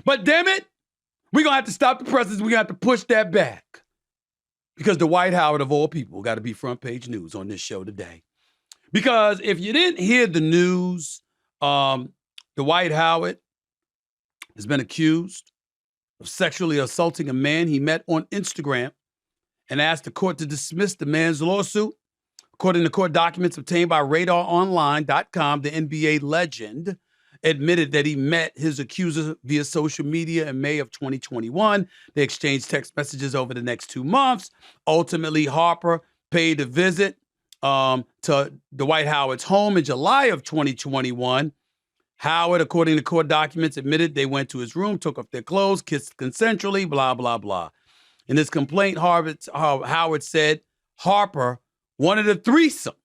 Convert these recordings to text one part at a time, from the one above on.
But damn it, we're going to have to stop the presses. We're going to have to push that back. Because Dwight Howard, of all people, got to be front page news on this show today. Because if you didn't hear the news, Dwight Howard has been accused of sexually assaulting a man he met on Instagram and asked the court to dismiss the man's lawsuit. According to court documents obtained by RadarOnline.com, the NBA legend admitted that he met his accuser via social media in May of 2021. They exchanged text messages over the next 2 months. Ultimately, Harper paid a visit to Dwight Howard's home in July of 2021. Howard, according to court documents, admitted they went to his room, took off their clothes, kissed consensually, blah, blah, blah. In his complaint, Howard said Harper wanted a threesome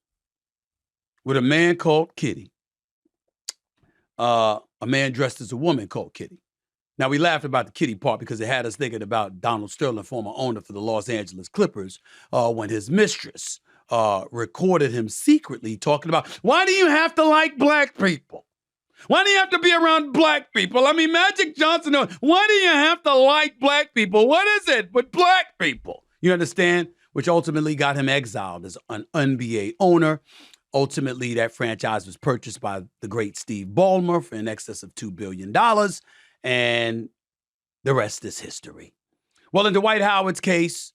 with a man called Kitty. A man dressed as a woman called Kitty. Now, we laughed about the Kitty part because it had us thinking about Donald Sterling, former owner for the Los Angeles Clippers, when his mistress recorded him secretly talking about, why do you have to like black people? Why do you have to be around black people? I mean, Magic Johnson, why do you have to like black people? What is it with black people? You understand? Which ultimately got him exiled as an NBA owner. Ultimately, that franchise was purchased by the great Steve Ballmer for in excess of $2 billion. And the rest is history. Well, in Dwight Howard's case,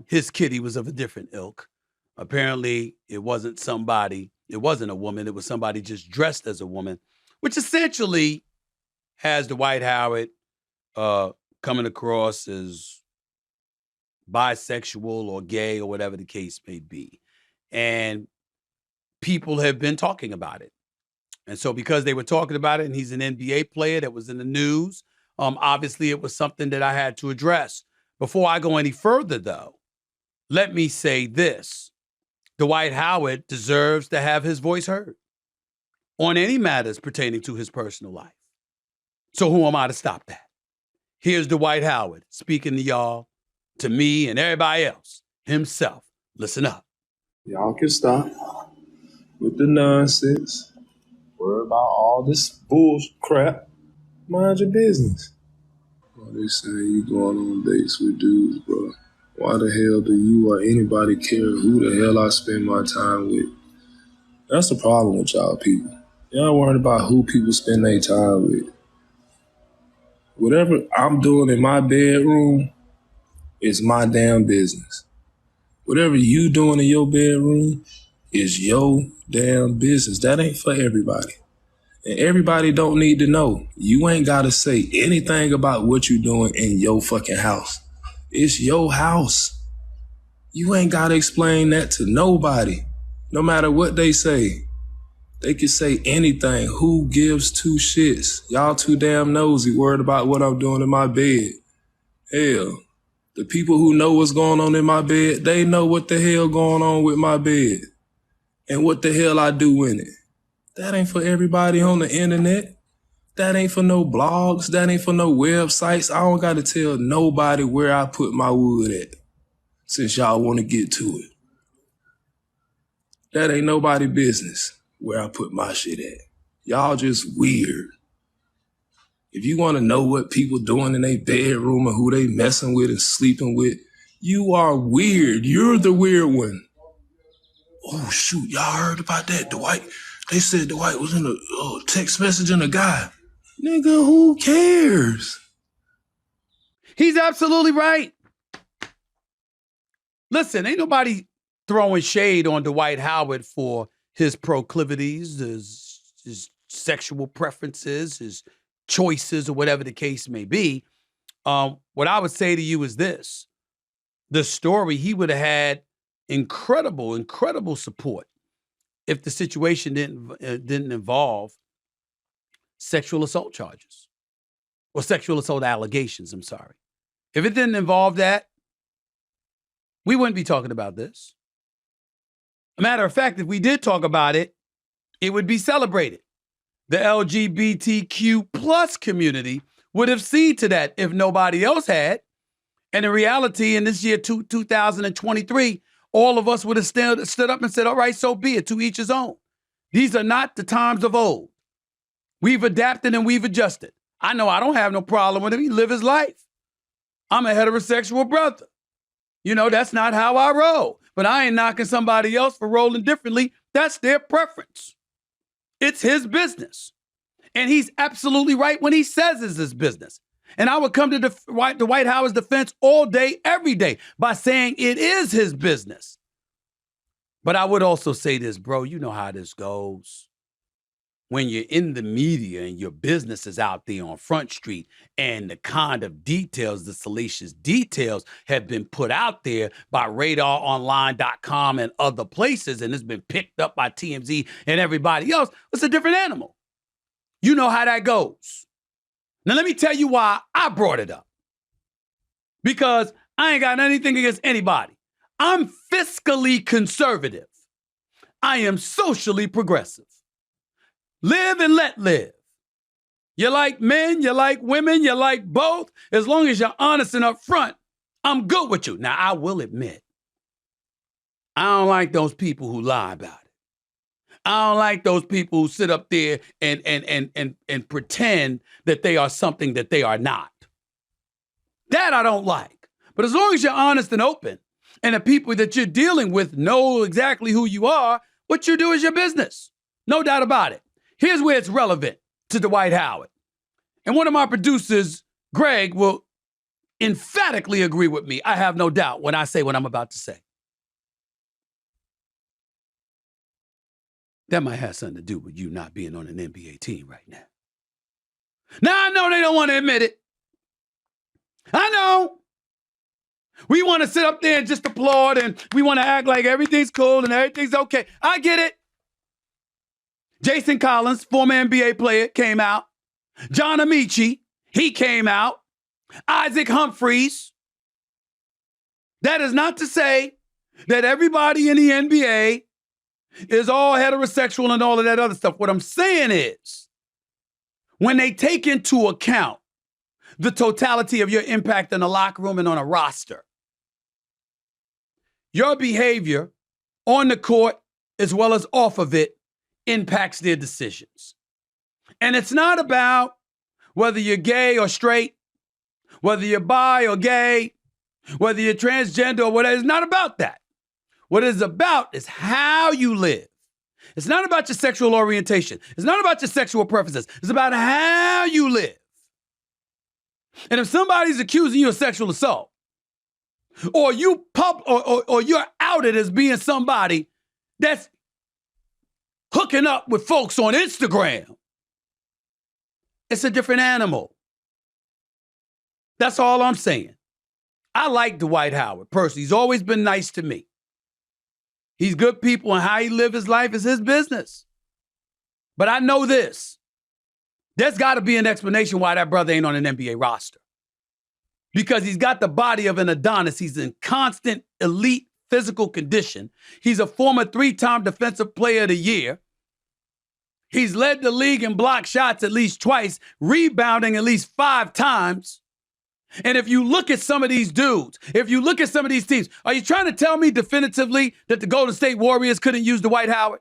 his kitty was of a different ilk. Apparently, it wasn't a woman. It was somebody just dressed as a woman, which essentially has Dwight Howard coming across as bisexual or gay or whatever the case may be. And people have been talking about it. And so because they were talking about it and he's an NBA player that was in the news, obviously it was something that I had to address. Before I go any further, though, let me say this. Dwight Howard deserves to have his voice heard on any matters pertaining to his personal life. So who am I to stop that? Here's Dwight Howard speaking to y'all, to me and everybody else, himself. Listen up. Y'all can stop with the nonsense. Worry about all this bullshit crap. Mind your business. Well, they say you going on dates with dudes, bro. Why the hell do you or anybody care who the hell I spend my time with? That's the problem with y'all people. Y'all worried about who people spend their time with. Whatever I'm doing in my bedroom is my damn business. Whatever you doing in your bedroom is your damn business. That ain't for everybody. And everybody don't need to know. You ain't got to say anything about what you doing in your fucking house. It's your house. You ain't got to explain that to nobody. No matter what they say. They can say anything. Who gives two shits? Y'all too damn nosy, worried about what I'm doing in my bed. Hell, the people who know what's going on in my bed, they know what the hell going on with my bed. And what the hell I do in it. That ain't for everybody on the internet. That ain't for no blogs. That ain't for no websites. I don't got to tell nobody where I put my wood at, since y'all want to get to it. That ain't nobody business where I put my shit at. Y'all just weird. If you want to know what people doing in their bedroom and who they messing with and sleeping with, you are weird. You're the weird one. Oh, shoot, y'all heard about that, Dwight? They said Dwight was in a text messaging a guy. Nigga, who cares? He's absolutely right. Listen, ain't nobody throwing shade on Dwight Howard for his proclivities, his sexual preferences, his choices, or whatever the case may be. What I would say to you is this. The story, he would have had incredible support if the situation didn't involve sexual assault charges or sexual assault allegations. I'm sorry. If it didn't involve that, we wouldn't be talking about this. A matter of fact, if we did talk about it, it would be celebrated. The LGBTQ plus community would have seen to that if nobody else had. And in reality, in this year 2023, all of us would have stood up and said, all right, so be it, to each his own. These are not the times of old. We've adapted and we've adjusted. I know I don't have no problem with him. He live his life. I'm a heterosexual brother. You know, that's not how I roll. But I ain't knocking somebody else for rolling differently. That's their preference. It's his business. And he's absolutely right when he says it's his business. And I would come to Dwight Howard's defense all day, every day, by saying it is his business. But I would also say this, bro, you know how this goes. When you're in the media and your business is out there on Front Street and the kind of details, the salacious details have been put out there by radaronline.com and other places, and it's been picked up by TMZ and everybody else, it's a different animal. You know how that goes. Now, let me tell you why I brought it up. Because I ain't got anything against anybody. I'm fiscally conservative. I am socially progressive. Live and let live. You like men, you like women, you like both. As long as you're honest and upfront, I'm good with you. Now, I will admit, I don't like those people who lie about it. I don't like those people who sit up there and pretend that they are something that they are not. That I don't like. But as long as you're honest and open, and the people that you're dealing with know exactly who you are, what you do is your business. No doubt about it. Here's where it's relevant to Dwight Howard. And one of my producers, Greg, will emphatically agree with me. I have no doubt when I say what I'm about to say. That might have something to do with you not being on an NBA team right now. Now, I know they don't want to admit it. I know. We want to sit up there and just applaud, and we want to act like everything's cool and everything's okay. I get it. Jason Collins, former NBA player, came out. John Amici, he came out. Isaac Humphries. That is not to say that everybody in the NBA is all heterosexual and all of that other stuff. What I'm saying is, when they take into account the totality of your impact in the locker room and on a roster, your behavior on the court as well as off of it impacts their decisions. And it's not about whether you're gay or straight, whether you're bi or gay, whether you're transgender or whatever. It's not about that. What it's about is how you live. It's not about your sexual orientation. It's not about your sexual preferences. It's about how you live. And if somebody's accusing you of sexual assault, or you're outed as being somebody that's hooking up with folks on Instagram, it's a different animal. That's all I'm saying. I like Dwight Howard personally. He's always been nice to me. He's good people, and how he live his life is his business. But I know this. There's got to be an explanation why that brother ain't on an NBA roster. Because he's got the body of an Adonis. He's in constant elite physical condition. He's a former 3-time Defensive Player of the Year. He's led the league in block shots at least twice, rebounding at least 5 times. And if you look at some of these dudes, if you look at some of these teams, are you trying to tell me definitively that the Golden State Warriors couldn't use Dwight Howard?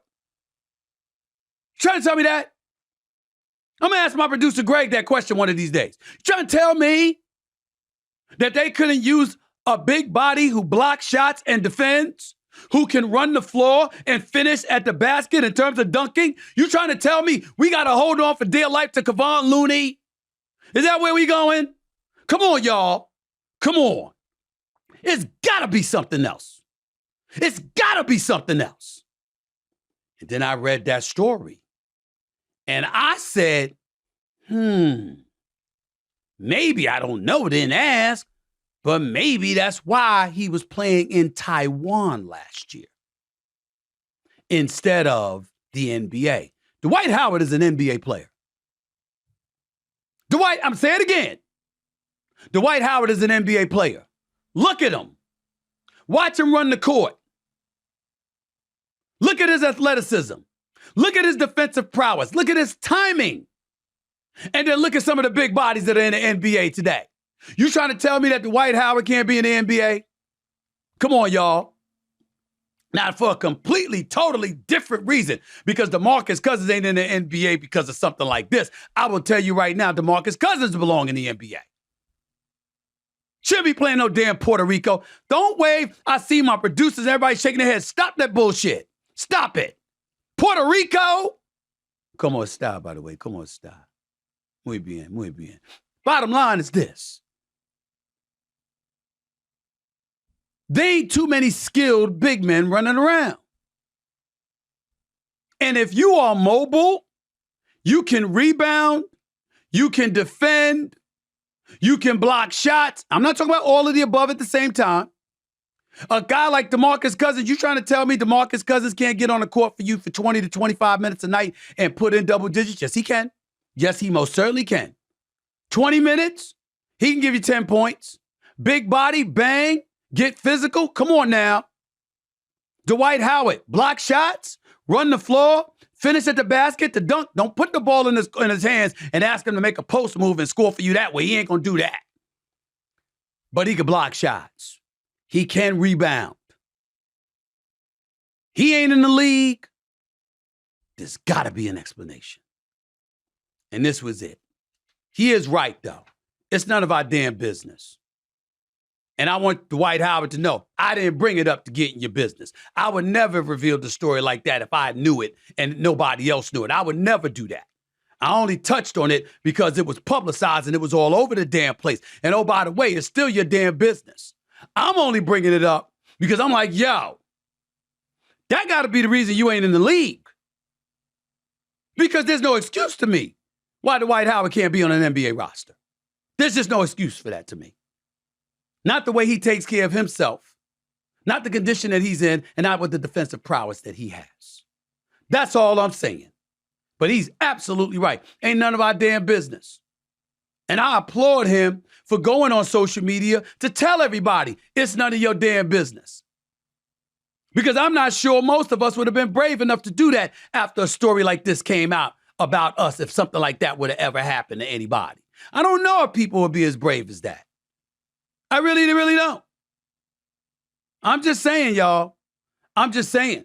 You trying to tell me that? I'm going to ask my producer Greg that question one of these days. You trying to tell me that they couldn't use a big body who blocks shots and defends, who can run the floor and finish at the basket in terms of dunking? You trying to tell me we got to hold on for dear life to Kevon Looney? Is that where we going? Come on, y'all. Come on. It's got to be something else. It's got to be something else. And then I read that story. And I said, maybe, I don't know, didn't ask, but maybe that's why he was playing in Taiwan last year instead of the NBA. Dwight Howard is an NBA player. I'm saying it again. Dwight Howard is an NBA player. Look at him. Watch him run the court. Look at his athleticism. Look at his defensive prowess. Look at his timing. And then look at some of the big bodies that are in the NBA today. You trying to tell me that Dwight Howard can't be in the NBA? Come on, y'all. Now, for a completely, totally different reason, because DeMarcus Cousins ain't in the NBA because of something like this. I will tell you right now, DeMarcus Cousins belong in the NBA. Shouldn't be playing no damn Puerto Rico. Don't wave. I see my producers, everybody shaking their heads. Stop that bullshit. Stop it. Puerto Rico? Como está, by the way. Como está? Muy bien, muy bien. Bottom line is this. There ain't too many skilled big men running around. And if you are mobile, you can rebound, you can defend, you can block shots. I'm not talking about all of the above at the same time. A guy like DeMarcus Cousins, you trying to tell me DeMarcus Cousins can't get on the court for you for 20 to 25 minutes a night and put in double digits? Yes, he can. Yes, he most certainly can. 20 minutes, he can give you 10 points. Big body, bang. Get physical? Come on now. Dwight Howard, block shots, run the floor, finish at the basket, to dunk. Don't put the ball in his hands and ask him to make a post move and score for you that way. He ain't going to do that. But he can block shots. He can rebound. He ain't in the league. There's got to be an explanation. And this was it. He is right, though. It's none of our damn business. And I want Dwight Howard to know, I didn't bring it up to get in your business. I would never have revealed the story like that if I knew it and nobody else knew it. I would never do that. I only touched on it because it was publicized and it was all over the damn place. And oh, by the way, it's still your damn business. I'm only bringing it up because I'm like, yo, that got to be the reason you ain't in the league. Because there's no excuse to me why Dwight Howard can't be on an NBA roster. There's just no excuse for that to me. Not the way he takes care of himself, not the condition that he's in, and not with the defensive prowess that he has. That's all I'm saying. But he's absolutely right. Ain't none of our damn business. And I applaud him for going on social media to tell everybody it's none of your damn business. Because I'm not sure most of us would have been brave enough to do that after a story like this came out about us, if something like that would have ever happened to anybody. I don't know if people would be as brave as that. I really don't. I'm just saying, y'all. I'm just saying.